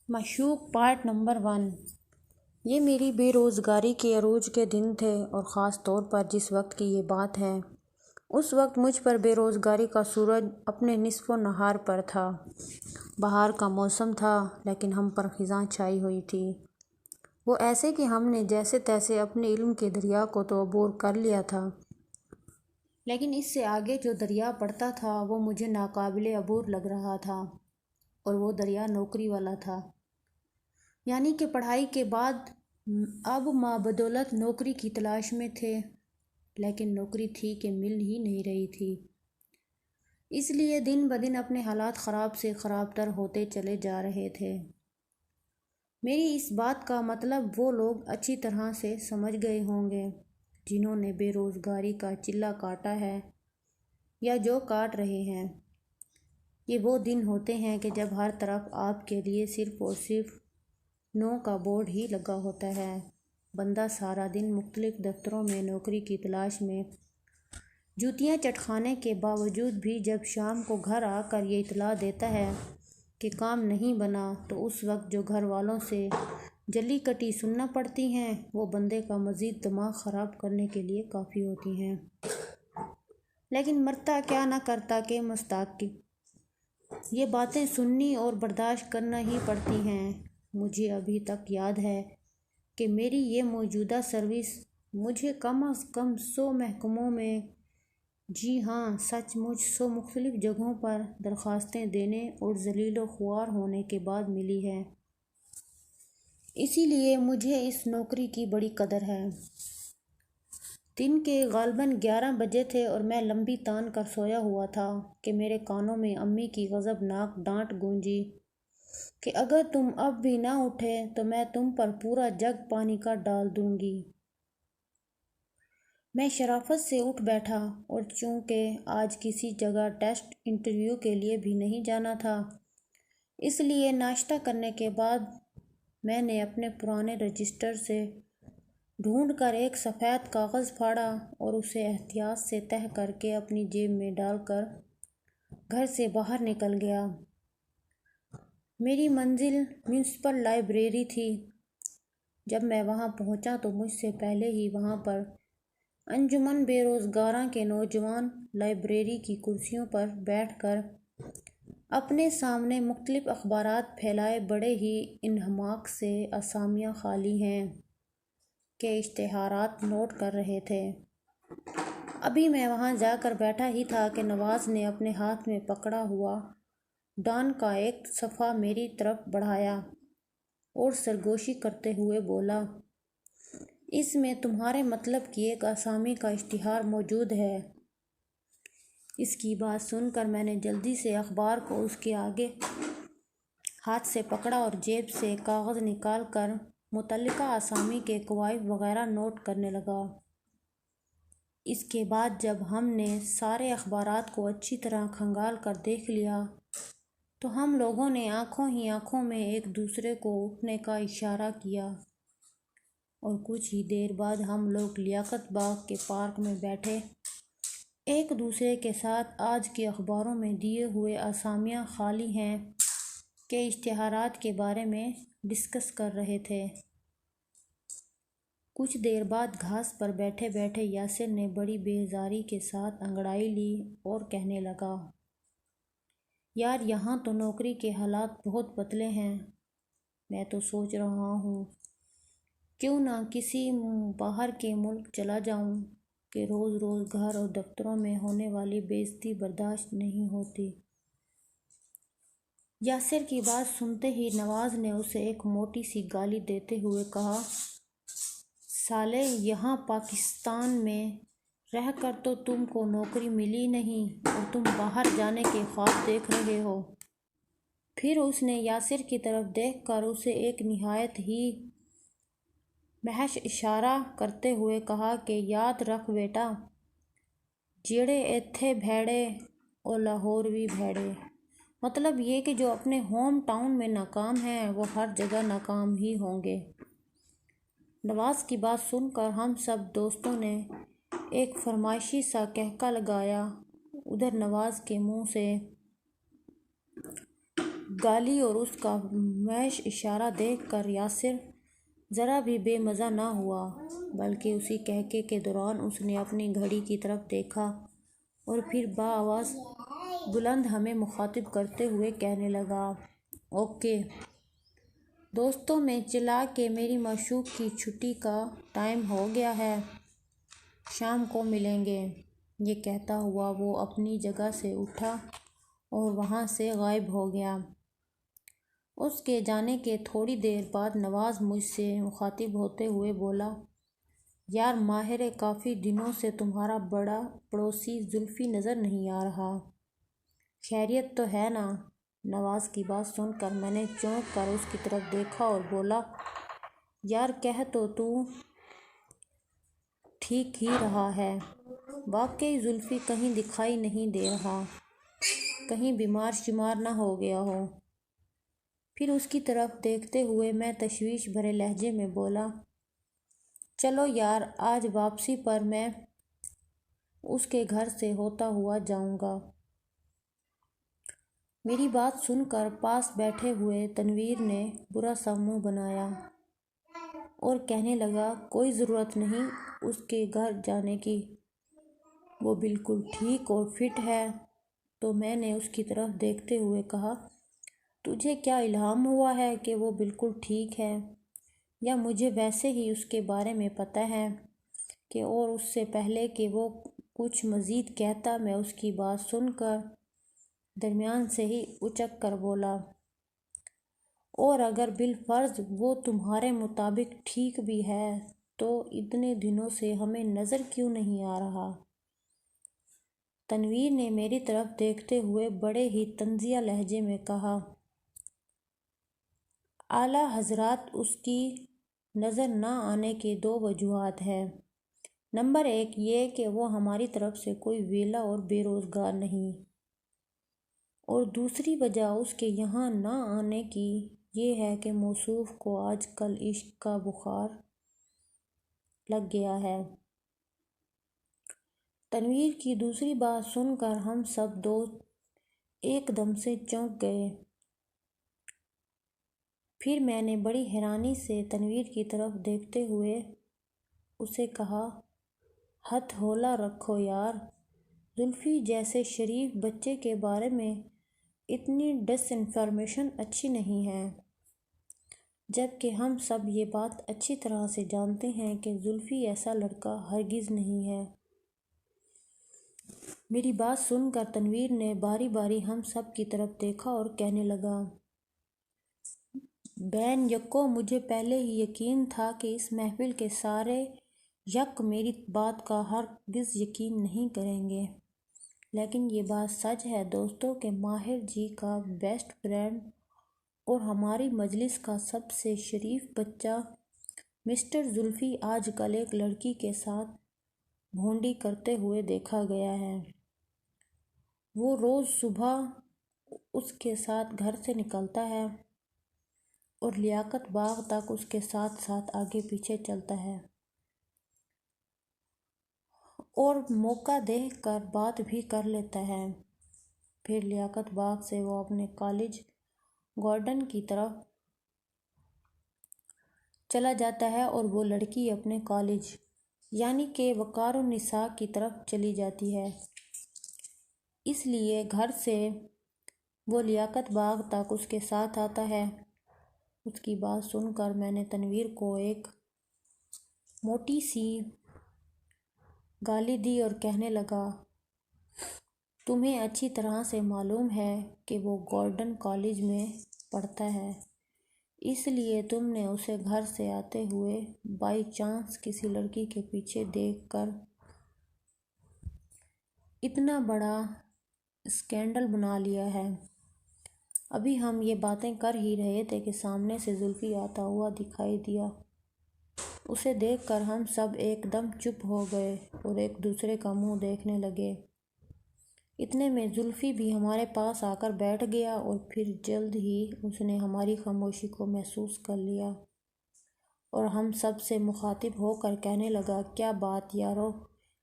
Mashooq part number 1۔ یہ میری بے روزگاری کے عروج کے دن تھے اور خاص طور پر جس وقت کی یہ بات ہے اس وقت مجھ پر بے روزگاری کا سورج اپنے نصف و نہار پر تھا۔ بہار کا موسم تھا لیکن ہم پر خزاں چھائی ہوئی تھی۔ وہ ایسے کہ ہم نے جیسے تیسے اپنے علم کے دریا کو تو عبور کر لیا تھا، لیکن اس سے آگے جو دریا پڑتا تھا وہ مجھے ناقابل عبور لگ رہا تھا، اور وہ دریا نوکری والا تھا۔ یعنی کہ پڑھائی کے بعد اب بدولت نوکری کی تلاش میں تھے، لیکن نوکری تھی کہ مل ہی نہیں رہی تھی۔ اس لیے دن بدن اپنے حالات خراب سے خراب تر ہوتے چلے جا رہے تھے۔ میری اس بات کا مطلب وہ لوگ اچھی طرح سے سمجھ گئے ہوں گے جنہوں نے بے روزگاری کا چلہ کاٹا ہے یا جو کاٹ رہے ہیں۔ یہ وہ دن ہوتے ہیں کہ جب ہر طرف آپ کے لیے صرف اور صرف نو کا بورڈ ہی لگا ہوتا ہے۔ بندہ سارا دن مختلف دفتروں میں نوکری کی تلاش میں جوتیاں چٹکانے کے باوجود بھی جب شام کو گھر آ کر یہ اطلاع دیتا ہے کہ کام نہیں بنا، تو اس وقت جو گھر والوں سے جلی کٹی سننا پڑتی ہیں وہ بندے کا مزید دماغ خراب کرنے کے لیے کافی ہوتی ہیں۔ لیکن مرتا کیا نہ کرتا کہ مستاق کی یہ باتیں سننی اور برداشت کرنا ہی پڑتی ہیں۔ مجھے ابھی تک یاد ہے کہ میری یہ موجودہ سروس مجھے کم از کم 100 محکموں میں، جی ہاں سچ مچ 100 مختلف جگہوں پر درخواستیں دینے اور ذلیل و خوار ہونے کے بعد ملی ہے۔ اسی لیے مجھے اس نوکری کی بڑی قدر ہے۔ دن کے غالباً 11 بجے تھے اور میں لمبی تان کر سویا ہوا تھا کہ میرے کانوں میں امی کی غضبناک ڈانٹ گونجی کہ اگر تم اب بھی نہ اٹھے تو میں تم پر پورا جگ پانی کا ڈال دوں گی۔ میں شرافت سے اٹھ بیٹھا، اور چونکہ آج کسی جگہ ٹیسٹ انٹرویو کے لیے بھی نہیں جانا تھا، اس لیے ناشتہ کرنے کے بعد میں نے اپنے پرانے رجسٹر سے ڈھونڈ کر ایک سفید کاغذ پھاڑا اور اسے احتیاط سے تہہ کر کے اپنی جیب میں ڈال کر گھر سے باہر نکل گیا۔ میری منزل میونسپل لائبریری تھی۔ جب میں وہاں پہنچا تو مجھ سے پہلے ہی وہاں پر انجمن بے روزگاراں کے نوجوان لائبریری کی کرسیوں پر بیٹھ کر اپنے سامنے مختلف اخبارات پھیلائے بڑے ہی انہماک سے اسامیاں خالی ہیں کے اشتہارات نوٹ کر رہے تھے۔ ابھی میں وہاں جا کر بیٹھا ہی تھا کہ نواز نے اپنے ہاتھ میں پکڑا ہوا ڈان کا ایک صفحہ میری طرف بڑھایا اور سرگوشی کرتے ہوئے بولا، اس میں تمہارے مطلب کی ایک اسامی کا اشتہار موجود ہے۔ اس کی بات سن کر میں نے جلدی سے اخبار کو اس کے آگے ہاتھ سے پکڑا اور جیب سے کاغذ نکال کر متعلقہ اسامی کے کوائف وغیرہ نوٹ کرنے لگا۔ اس کے بعد جب ہم نے سارے اخبارات کو اچھی طرح کھنگال کر دیکھ لیا تو ہم لوگوں نے آنکھوں ہی آنکھوں میں ایک دوسرے کو اٹھنے کا اشارہ کیا، اور کچھ ہی دیر بعد ہم لوگ لیاقت باغ کے پارک میں بیٹھے ایک دوسرے کے ساتھ آج کے اخباروں میں دیے ہوئے اسامیاں خالی ہیں کے اشتہارات کے بارے میں ڈسکس کر رہے تھے۔ کچھ دیر بعد گھاس پر بیٹھے بیٹھے یاسر نے بڑی بیزاری کے ساتھ انگڑائی لی اور کہنے لگا، یار یہاں تو نوکری کے حالات بہت پتلے ہیں۔ میں تو سوچ رہا ہوں کیوں نہ کسی باہر کے ملک چلا جاؤں کہ روز روز گھر اور دفتروں میں ہونے والی بے عزتی برداشت نہیں ہوتی۔ یاسر کی بات سنتے ہی نواز نے اسے ایک موٹی سی گالی دیتے ہوئے کہا، سالے یہاں پاکستان میں رہ کر تو تم کو نوکری ملی نہیں اور تم باہر جانے کے خواب دیکھ رہے ہو۔ پھر اس نے یاسر کی طرف دیکھ کر اسے ایک نہایت ہی محض اشارہ کرتے ہوئے کہا کہ یاد رکھ بیٹا، جیڑے ایتھے بھیڑے او لاہور وی بھیڑے۔ مطلب یہ کہ جو اپنے ہوم ٹاؤن میں ناکام ہیں وہ ہر جگہ ناکام ہی ہوں گے۔ نواز کی بات سن کر ہم سب دوستوں نے ایک فرمائشی سا قہقہ لگایا۔ ادھر نواز کے منہ سے گالی اور اس کا محض اشارہ دیکھ کر یاسر ذرا بھی بے مزہ نہ ہوا، بلکہ اسی کہکے کے دوران اس نے اپنی گھڑی کی طرف دیکھا اور پھر بآواز بلند ہمیں مخاطب کرتے ہوئے کہنے لگا، اوکے دوستو، میں چلا کہ میری معشوق کی چھٹی کا ٹائم ہو گیا ہے، شام کو ملیں گے۔ یہ کہتا ہوا وہ اپنی جگہ سے اٹھا اور وہاں سے غائب ہو گیا۔ اس کے جانے کے تھوڑی دیر بعد نواز مجھ سے مخاطب ہوتے ہوئے بولا، یار ماہر، کافی دنوں سے تمہارا بڑا پڑوسی زلفی نظر نہیں آ رہا، خیریت تو ہے نا؟ نواز کی بات سن کر میں نے چونک کر اس کی طرف دیکھا اور بولا، یار کہہ تو ٹھیک ہی رہا ہے، واقعی زلفی کہیں دکھائی نہیں دے رہا، کہیں بیمار شمار نہ ہو گیا ہو۔ پھر اس کی طرف دیکھتے ہوئے میں تشویش بھرے لہجے میں بولا، چلو یار، آج واپسی پر میں اس کے گھر سے ہوتا ہوا جاؤں گا۔ میری بات سن کر پاس بیٹھے ہوئے تنویر نے برا سا منہ بنایا اور کہنے لگا، کوئی ضرورت نہیں اس کے گھر جانے کی، وہ بالکل ٹھیک اور فٹ ہے۔ تو میں نے اس کی طرف دیکھتے ہوئے کہا، تجھے کیا الہام ہوا ہے کہ وہ بالکل ٹھیک ہے، یا مجھے ویسے ہی اس کے بارے میں پتہ ہے کہ؟ اور اس سے پہلے کہ وہ کچھ مزید کہتا، میں اس کی بات سن کر درمیان سے ہی اچک کر بولا، اور اگر بالفرض وہ تمہارے مطابق ٹھیک بھی ہے تو اتنے دنوں سے ہمیں نظر کیوں نہیں آ رہا؟ تنویر نے میری طرف دیکھتے ہوئے بڑے ہی طنزیہ لہجے میں کہا، اعلیٰ حضرات، اس کی نظر نہ آنے کے دو وجوہات ہیں۔ نمبر ایک یہ کہ وہ ہماری طرف سے کوئی ویلا اور بے روزگار نہیں، اور دوسری وجہ اس کے یہاں نہ آنے کی یہ ہے کہ موصوف کو آج کل عشق کا بخار لگ گیا ہے۔ تنویر کی دوسری بات سن کر ہم سب دوست ایک دم سے چونک گئے۔ پھر میں نے بڑی حیرانی سے تنویر کی طرف دیکھتے ہوئے اسے کہا، ہتھ ہولا رکھو یار، زلفی جیسے شریف بچے کے بارے میں اتنی ڈس انفارمیشن اچھی نہیں ہے، جبکہ ہم سب یہ بات اچھی طرح سے جانتے ہیں کہ زلفی ایسا لڑکا ہرگز نہیں ہے۔ میری بات سن کر تنویر نے باری باری ہم سب کی طرف دیکھا اور کہنے لگا، بین یکو، مجھے پہلے ہی یقین تھا کہ اس محفل کے سارے یک میری بات کا ہرگز یقین نہیں کریں گے، لیکن یہ بات سچ ہے دوستو کہ ماہر جی کا بیسٹ فرینڈ اور ہماری مجلس کا سب سے شریف بچہ مسٹر زلفی آج کل ایک لڑکی کے ساتھ بھونڈی کرتے ہوئے دیکھا گیا ہے۔ وہ روز صبح اس کے ساتھ گھر سے نکلتا ہے اور لیاقت باغ تک اس کے ساتھ ساتھ آگے پیچھے چلتا ہے، اور موقع دیکھ کر بات بھی کر لیتا ہے۔ پھر لیاقت باغ سے وہ اپنے کالج گارڈن کی طرف چلا جاتا ہے اور وہ لڑکی اپنے کالج یعنی کہ وقار النساء کی طرف چلی جاتی ہے۔ اس لیے گھر سے وہ لیاقت باغ تک اس کے ساتھ آتا ہے۔ اس کی بات سن کر میں نے تنویر کو ایک موٹی سی گالی دی اور کہنے لگا، تمہیں اچھی طرح سے معلوم ہے کہ وہ گارڈن کالج میں پڑھتا ہے، اس لیے تم نے اسے گھر سے آتے ہوئے بائی چانس کسی لڑکی کے پیچھے دیکھ کر اتنا بڑا اسکینڈل بنا لیا ہے۔ ابھی ہم یہ باتیں کر ہی رہے تھے کہ سامنے سے زلفی آتا ہوا دکھائی دیا۔ اسے دیکھ کر ہم سب ایک دم چپ ہو گئے اور ایک دوسرے کا منہ دیکھنے لگے۔ اتنے میں زلفی بھی ہمارے پاس آ کر بیٹھ گیا اور پھر جلد ہی اس نے ہماری خاموشی کو محسوس کر لیا اور ہم سب سے مخاطب ہو کر کہنے لگا، کیا بات یارو،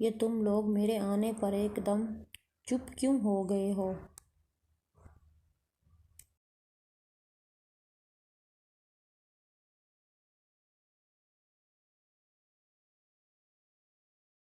یہ تم لوگ میرے آنے پر ایک دم چپ کیوں ہو گئے ہو؟